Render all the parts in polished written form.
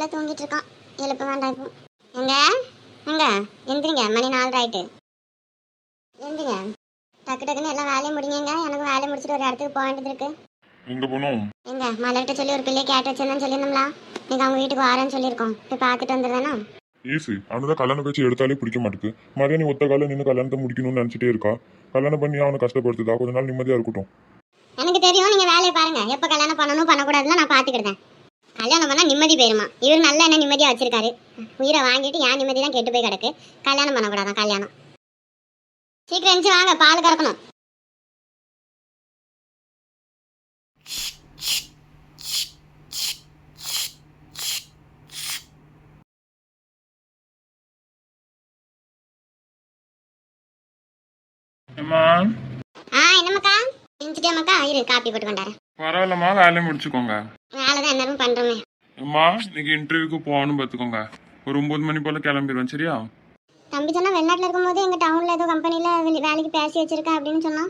பிள்ளை தூங்கிட்டு இருக்கான். எழுப்ப வேண்டாம் இப்போ. எங்க எங்க எந்திரிங்க, மணி 4 ஆயிட்டு. எந்திரிங்க, டக்கு டக்குன்னு எல்லாம் வேலையும் முடிங்க. எனக்கு வேலையை முடிச்சுட்டு ஒரு இடத்துக்கு போக வேண்டியது இருக்கு. எங்க போனோம்? எங்க மலர்கிட்ட சொல்லி ஒரு பிள்ளையை கேட்டு வச்சிருந்தேன்னு சொல்லியிருந்தோம்ல, நீங்க அவங்க வீட்டுக்கு வரேன்னு சொல்லியிருக்கோம். போய் பார்த்துட்டு வந்துடுறேனா? ஈஸி. அவனதான் கல்யாணம் பேச்சு எடுத்தாலே பிடிக்க மாட்டேங்குது. மறுபடியும் நீ ஒத்த கால நின்று கல்யாணத்தை முடிக்கணும்னு நினைச்சிட்டே இருக்கா. கல்யாணம் பண்ணி அவனை கஷ்டப்படுத்துதா? கொஞ்ச நாள் நிம்மதியா இருக்கட்டும். எனக்கு தெரியும், நீங்க வேலையை பாருங்க. எப்ப கல்யாணம் பண்ணணும் பண்ணக்கூடாதுல நான் பாத்துக்கிட்டேன். கல்யாணம் பண்ணா நிம்மதி போயிருமா? இவர் நல்ல என்ன நிம்மதியா வச்சிருக்காரு. உயிரை வாங்கிட்டு ஏன் நிம்மதி தான் கெட்டு போய் கிடக்கு. கல்யாணம் பண்ணக்கூடாதான். கல்யாணம் சீக்கிரம் எந்திச்சு வாங்க, பால் கறக்கணும். என்னமாக்கா எந்திச்சிட்டேமாக்கா? இரு காப்பி போட்டு கொண்டாரு. பரவாயில்லம்மா, வேலையை முடிச்சுக்கோங்க. வேலைதான் எல்லாரும் பண்றோமே. அம்மா, இன்னைக்கு இன்டர்வியூக்கு போகணும் பார்த்துக்கோங்க. ஒரு 9 மணி போல கிளம்பிடுவேன், சரியா? தம்பி சொன்னா வெளிநாட்டுல இருக்கும்போது எங்க டவுன்ல ஏதோ கம்பெனில வேலைக்கு பேசி வச்சிருக்கேன் அப்படின்னு சொன்னா.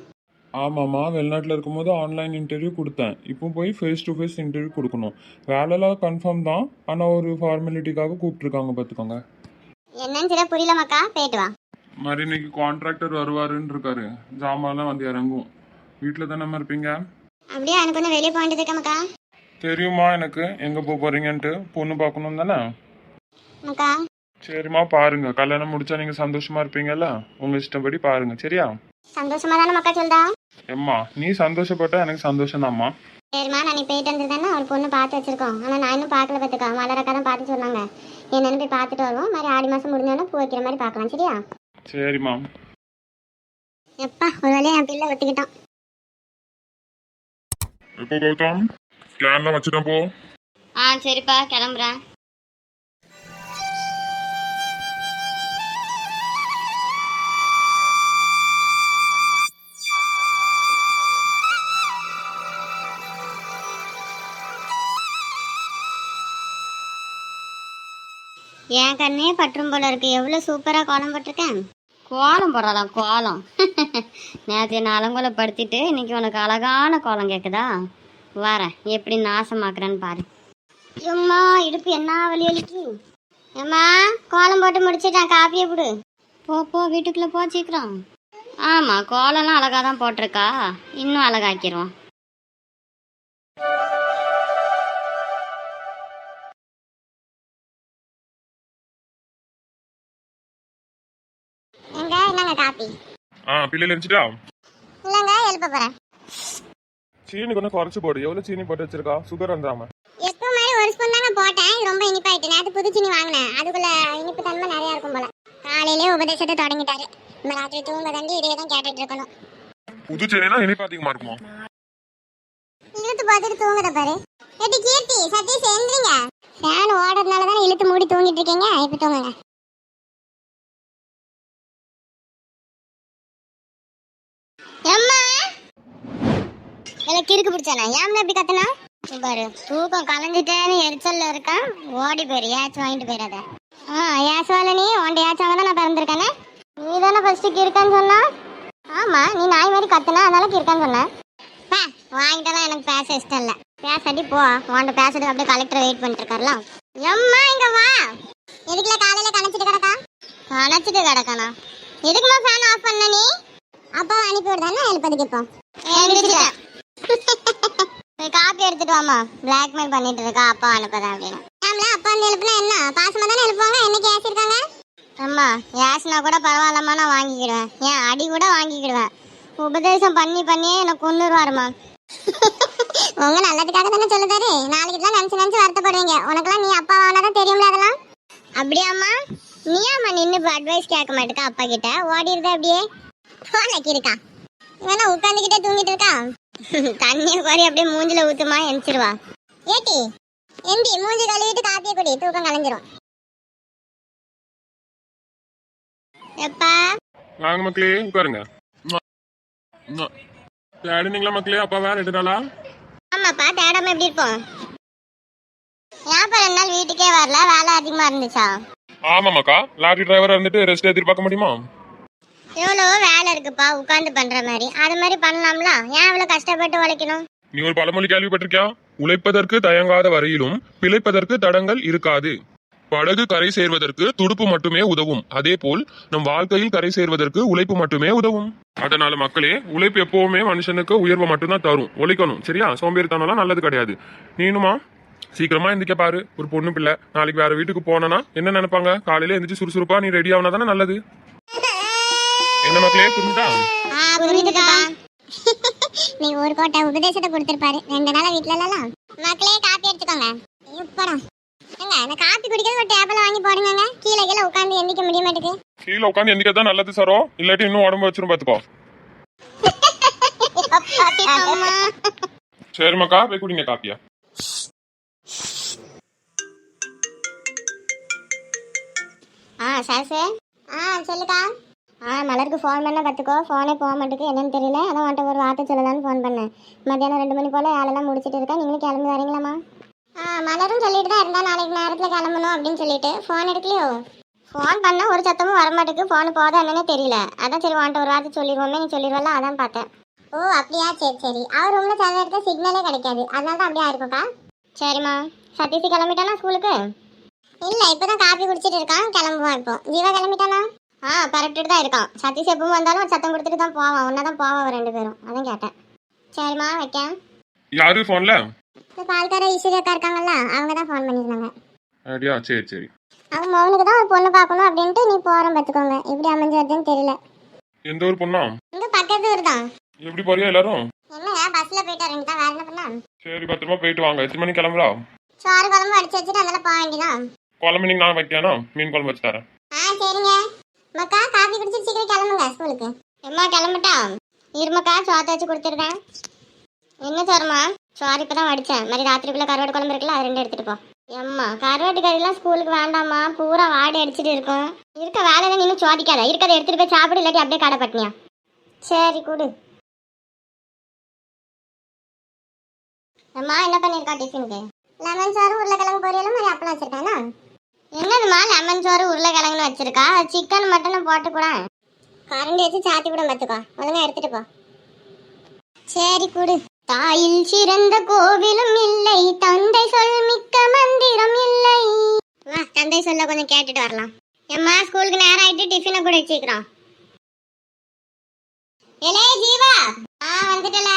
ஆமாம்மா, வெளிநாட்டில் இருக்கும்போது ஆன்லைன் இன்டர்வியூ கொடுத்தேன். இப்போ போய் ஃபேஸ் டு ஃபேஸ் இன்டர்வியூ கொடுக்கணும். வேலைலாம் கன்ஃபார்ம் தான், ஆனால் ஒரு ஃபார்மாலிட்டிக்காக கூப்பிட்டுருக்காங்க பார்த்துக்கோங்க. என்னன்னு சரியா புரியலமாக்கா, போயிட்டு வா. மாதிரி இன்னைக்கு கான்ட்ராக்டர் வருவாருன்னு இருக்காரு. ஜாமான்லாம் வந்து இறங்கும். வீட்டில் தானே இருப்பீங்க? அப்படியே எனக்கு கொஞ்சம் வெளியே போக வேண்டியது இருக்கமாக்கா. தெரியுமா எனக்கு எங்கே போக போறீங்கன்ட்டு? பொண்ணு பார்க்கணும் தானே? அக்கா சரிம்மா, பாருங்க. கல்யாணம் முடிச்சா நீங்கள் சந்தோஷமா இருப்பீங்கல்ல? உங்கள் இஷ்டப்படி பாருங்க, சரியா? சந்தோஷமா தானே மக்கா சொல்றா. எம்மா, நீ சந்தோஷப்பட்டா எனக்கு சந்தோஷம் தான்மா. சரிம்மா, நான் நீ போயிட்டு வந்துருந்தேன்னா ஒரு பொண்ணு பார்த்து வச்சிருக்கோம். ஆனால் நான் இன்னும் பார்க்கல பார்த்துக்கா. மலரக்கா தான் பார்த்து சொன்னாங்க. என்னன்னு போய் பார்த்துட்டு வருவோம். மாதிரி ஆடி மாதம் முடிஞ்சோன்னா பூ வைக்கிற மாதிரி பார்க்கலாம், சரியா? சரிம்மா. எப்பா ஒரு வேலையை என் பிள்ளை ஒத்துக்கிட்டான். எப்போ கௌதம் ஸ்கேன்லாம் வச்சுட்டேன் போ. சரிப்பா, கிளம்புறேன். என் கண்ணே பற்றும் போல இருக்கு. எவ்வளவு சூப்பரா கோலம் போட்டிருக்கேன். கோலம் போடலாம் கோலம். நேற்று என்ன அலங்கோலப்படுத்திட்டு இன்னைக்கு உனக்கு அழகான கோலம் கேட்குதா? வரேன், எப்படி நாசமாக்குறேன்னு பாரு. அம்மா இடுப்பு என்ன வலி வலிக்கு. ஏம்மா, கோலம் போட்டு முடிச்சுட்டேன், காப்பியை கொடு. போ வீட்டுக்குள்ள போ சீக்கிரம். ஆமா, கோலம்லாம் அழகா தான் போட்டிருக்கா, இன்னும் அழகாக்கிடுவோம். எங்க என்னங்க காப்பி? பிள்ளைல இருந்துட்டா? இல்லங்க, எழுப்ப போறேன். சீனி கொஞ்சம் குறைச்சு போடு. எவ்வளவு சீனி போட்டு வச்சிருக்கா? சுகர் வந்துடாம. எப்போ மாதிரி ஒரு ஸ்பூன் தாங்க போட்டேன். இது ரொம்ப இனிப்பாயிட்டு. நேற்று புது சீனி வாங்கினேன், அதுக்குள்ள இனிப்பு தன்மை நிறைய இருக்கும் போல. காலையிலே உபதேசத்தை தொடங்கிட்டாரு. நம்ம ராத்திரி தூங்க தாண்டி இதே தான் கேட்டுட்டு இருக்கணும். புது சீனினா இனிப்பு அதிகமா இருக்குமா? இழுத்து பார்த்துட்டு தூங்குற பாரு. ஏடி கீர்த்தி, சதீஷ் எந்திரிங்க. ஃபேன் ஓடுறதுனால தானே இழுத்து மூடி தூங்கிட்டு இருக்கீங்க. இப்போ தூங்குங்க. அம்மா எனக்கு கிறுக்கு பிடிச்சானே, ஏன் இப்படி கத்துனா பாரு. தூக்கம் கலந்துட்டேன்னு எரிச்சல்ல இருக்கான். ஓடி போயிரு, ஏச்சு வாங்கிட்டு போயிடாத. ஏசுவால நீ உன்ட ஏச்சு வாங்க தான் நான் பிறந்திருக்கானே. நீ தானே ஃபர்ஸ்ட் கிறுக்கான்னு சொன்னா. ஆமா, நீ நாய் மாதிரி கத்துனா அதனால கிறுக்கான்னு சொன்ன. வாங்கிட்டெல்லாம் எனக்கு பேச இஷ்டம் இல்லை. பேசாட்டி போ. உன்ட பேசுறதுக்கு அப்படியே கலெக்டர் வெயிட் பண்ணிட்டு இருக்காருல. எம்மா இங்க வா. எதுக்குல காலையில கணச்சிட்டு கிடக்கா? கணச்சிட்டு கிடக்கானா? எதுக்குமா ஃபேன் ஆஃப் பண்ண நீ? அப்பா அனுப்பி விடுதானே எழுப்பதுக்கு. இப்போ போய் காப்பி எடுத்துட்டு வாமா. பிளாக்மெயில் பண்ணிட்டு இருக்கா அப்பா அனுப்பதான் அப்படின்னு. ஆம்ல, அப்பா வந்து எழுப்புனா என்ன? பாசமா தானே எழுப்புவாங்க. என்னைக்கு ஏசிருக்காங்க? அம்மா ஏசினா கூட பரவாயில்லம்மா, நான் வாங்கிக்கிடுவேன். ஏன் அடி கூட வாங்கிக்கிடுவேன். உபதேசம் பண்ணி பண்ணியே எனக்கு கொன்னுருவாருமா. உங்க நல்லதுக்காக தானே சொல்லுதாரு. நாளைக்கு தான் நினைச்சு நினைச்சு வருத்தப்படுவீங்க. உனக்கெல்லாம் நீ அப்பா வாங்கினாதான் தெரியும்ல அதெல்லாம். அப்படியாம்மா? நீயாம்மா நின்று அட்வைஸ் கேட்க மாட்டேக்கா அப்பா கிட்ட? ஓடிடுது அப்படியே போலக்கு இருக்கா. இவனா உட்காந்துக்கிட்டே தூங்கிட்டு இருக்கா. தண்ணியை கோரி அப்படியே மூஞ்சில ஊத்துமா, எந்திரிச்சிருவா. ஏட்டி எந்தி, மூஞ்சி கழுவிட்டு காப்பியை குடி, தூக்கம் கலைஞ்சிரும். எப்பா வாங்க மக்களே, உட்காருங்க. தேடினீங்களா மக்களே? அப்பா வேற 2 நாளா? ஆமாப்பா, தேடாம எப்படி இருப்போம்? ஏன்ப்பா 2 நாள் வீட்டுக்கே வரல? வேலை அதிகமா இருந்துச்சா? ஆமாமாக்கா, லாரி டிரைவரா இருந்துட்டு ரெஸ்ட் எதிர்பார்க்க முடியுமா? எவ்வளவோ வேலை இருக்குப்பா, உட்காந்து பண்ற மாதிரி. அது மாதிரி பண்ணலாம்ல. ஏன் இவ்வளவு கஷ்டப்பட்டு உழைக்கணும்? நீ ஒரு பழமொழி கேள்விப்பட்டிருக்கியா? உழைப்பதற்கு தயங்காத வரையிலும் பிழைப்பதற்கு தடங்கள் இருக்காது. படகு கரை சேர்வதற்கு துடுப்பு மட்டுமே உதவும், அதே போல் நம் வாழ்க்கையில் கரை சேர்வதற்கு உழைப்பு மட்டுமே உதவும். அதனால மக்களே, உழைப்பு எப்பவுமே மனுஷனுக்கு உயர்வை மட்டும்தான் தரும். உழைக்கணும், சரியா? சோம்பேறித்தனம்லாம் நல்லது கிடையாது. நீனுமா சீக்கிரமா எந்திரிக்க பாரு. ஒரு பொண்ணு பிள்ளை நாளைக்கு வேற வீட்டுக்கு போனா என்ன நினைப்பாங்க? காலையில எந்திரிச்சு சுறுசுறுப்பா நீ ரெடி ஆகுனா தானே நல்லது. என்ன மக்களே, புரிஞ்சுதா? புரியுதுக்கா. நீ ஒரு கோட்டை உபதேசத்தை கொடுத்திருப்பாரு 2 நாளா வீட்டுல எல்லாம். மக்களே காப்பி எடுத்துக்கோங்க. இப்படா ஏங்க இந்த காப்பி குடிக்கிறது ஒரு டேபிள் வாங்கி போடுங்க. கீழே கீழே உட்காந்து எந்திக்க முடிய மாட்டேங்குது. கீழே உட்காந்து எந்திரிக்கதான் நல்லது சரோ, இல்லாட்டி இன்னும் உடம்பு வச்சிரும் பாத்துக்கோ. அம்மா. சரிம்மாக்கா, போய் குடிங்க காப்பியா. சாசு. சொல்லுக்கா. மலருக்கு ஃபோன் பண்ண கற்றுக்கோ. ஃபோனே போக மாட்டேக்கு, என்னன்னு தெரியல. அதான் உன்ட்ட ஒரு வார்த்தை சொல்லலான்னு ஃபோன் பண்ணேன். மத்தியானம் 2 மணி போல் வேலைலாம் முடிச்சிட்டு இருக்கேன். நீங்களும் கிளம்பி வரீங்களாம்மா? மலரும் சொல்லிட்டு தான் இருந்தா நாளைக்கு நேரத்தில் கிளம்பணும் அப்படின்னு சொல்லிட்டு. ஃபோன் எடுக்கலையோ? ஃபோன் பண்ண ஒரு சத்தமும் வரமாட்டேக்கு. ஃபோனு போதா என்னன்னே தெரியல. அதான் சரி உன்ட்ட ஒரு வார்த்தை சொல்லிடுவோமே, நீ சொல்லிடுவல, அதான் பார்த்தேன். ஓ அப்படியா, சரி சரி. அவர் ரூமில் சில இடத்துல சிக்னலே கிடைக்காது, அதனால தான் அப்படியே இருக்கும்க்கா. சரிம்மா. சதீஷ் கிளம்பிட்டானா ஸ்கூலுக்கு? இல்லை, இப்போ தான் காப்பி குடிச்சிட்டு இருக்கான். கிளம்புவான் இப்போ. ஜீவா கிளம்பிட்டானா? பரப்பிட்டு தான் இருக்கான். சதீஷ் எப்பவும் வந்தாலும் ஒரு சத்தம் கொடுத்துட்டு தான் போவான். ஒன்றா தான் போவான் 2 பேரும். அதான் கேட்டேன். சரிம்மா, வைக்கேன். யாரு போன்ல? பால்கார ஈஸ்வரி அக்கா இருக்காங்கல்ல, அவங்க தான் ஃபோன் பண்ணியிருந்தாங்க. அப்படியா, சரி சரி. அவங்க மௌனுக்கு தான் ஒரு பொண்ணு பார்க்கணும் அப்படின்ட்டு நீ போகிறோம் பார்த்துக்கோங்க. எப்படி அமைஞ்சு வருதுன்னு தெரியல. எந்த ஊர் பொண்ணா? இங்கே பக்கத்து ஊர் தான். எப்படி போறியா எல்லாரும்? என்னங்க பஸ்ஸில் போயிட்டு வரீங்க தான், வேற என்ன பண்ணா? சரி, பத்திரமா போயிட்டு வாங்க. எத்தனை மணிக்கு கிளம்புறா? சோறு குழம்பு அடிச்சு வச்சுட்டு அதெல்லாம் போக வேண்டியதான். குழம்பு நீங்க நான் வைக்கானோ மீன் குழம்பு வச்சு தரேன். சரிங்க. மக்கா காஃபி குடிச்சிட்டு சீக்கிரம் கிளம்புங்க ஸ்கூலுக்கு. எம்மா கிளம்பிட்டா? இருமக்கா சோத்தை வச்சு கொடுத்துருக்கேன். என்ன சோறுமா? சோறு இப்போ தான் வடித்தேன். மாதிரி ராத்திரிக்குள்ளே கருவாட்டு குழம்பு இருக்குல்ல, அது 2 எடுத்துகிட்டு போ. எம்மா கருவாட்டு கறிலாம் ஸ்கூலுக்கு வேண்டாம்மா, பூரா வாடி அடிச்சுட்டு இருக்கும். இருக்க வேலை தான் இன்னும் சோதிக்காத. இருக்கிறத எடுத்துகிட்டு போய் சாப்பிடு, இல்லாட்டி அப்படியே கடை பட்டினியா. சரி கொடு. அம்மா என்ன பண்ணியிருக்கா டிஃபனுக்கு? லெமன் சோறு உருளைக்கிழங்கு பொரியலும் மாதிரி அப்பளம் வச்சிருக்கேன்னா. என்னதுமா லெமன் சோறு உருளைக்கிழங்குன்னு வச்சிருக்கா? சிக்கன் மட்டன் போட்டு கூட கரண்டி வச்சு சாத்தி கூட பார்த்துக்கோ. ஒழுங்கா எடுத்துட்டு போ. சரி கொடு. தாயில் சிறந்த கோவிலும் இல்லை, தந்தை சொல் மிக்க மந்திரம் இல்லை. வா தந்தை சொல்ல கொஞ்சம் கேட்டுட்டு வரலாம். எம்மா ஸ்கூலுக்கு நேரம் ஆயிட்டு டிஃபனை கூட வச்சுக்கிறோம். ஏலே ஜீவா. வந்துட்டல.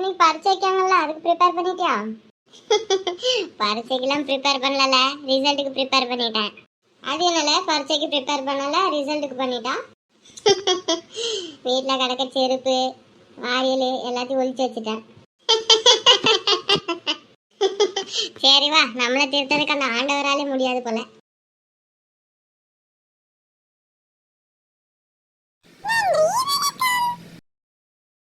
நீ பரிச்சை வைக்காங்கல்ல, அதுக்கு ப்ரிப்பேர் பண்ணிட்டியா? பரீட்சைக்கெல்லாம் ப்ரிப்பேர் பண்ணல, ரிசல்ட்டுக்கு ப்ரிப்பேர் பண்ணிட்டேன். அது என்னல பரீட்சைக்கு ப்ரிப்பேர் பண்ணல, ரிசல்ட்டுக்கு பண்ணிட்டா? வீட்டில் கிடக்க செருப்பு வாரியல் எல்லாத்தையும் ஒழிச்சு வச்சுட்டேன். சரி வா, நம்மளை திருத்ததுக்கு அந்த ஆண்டவராலே முடியாது போல.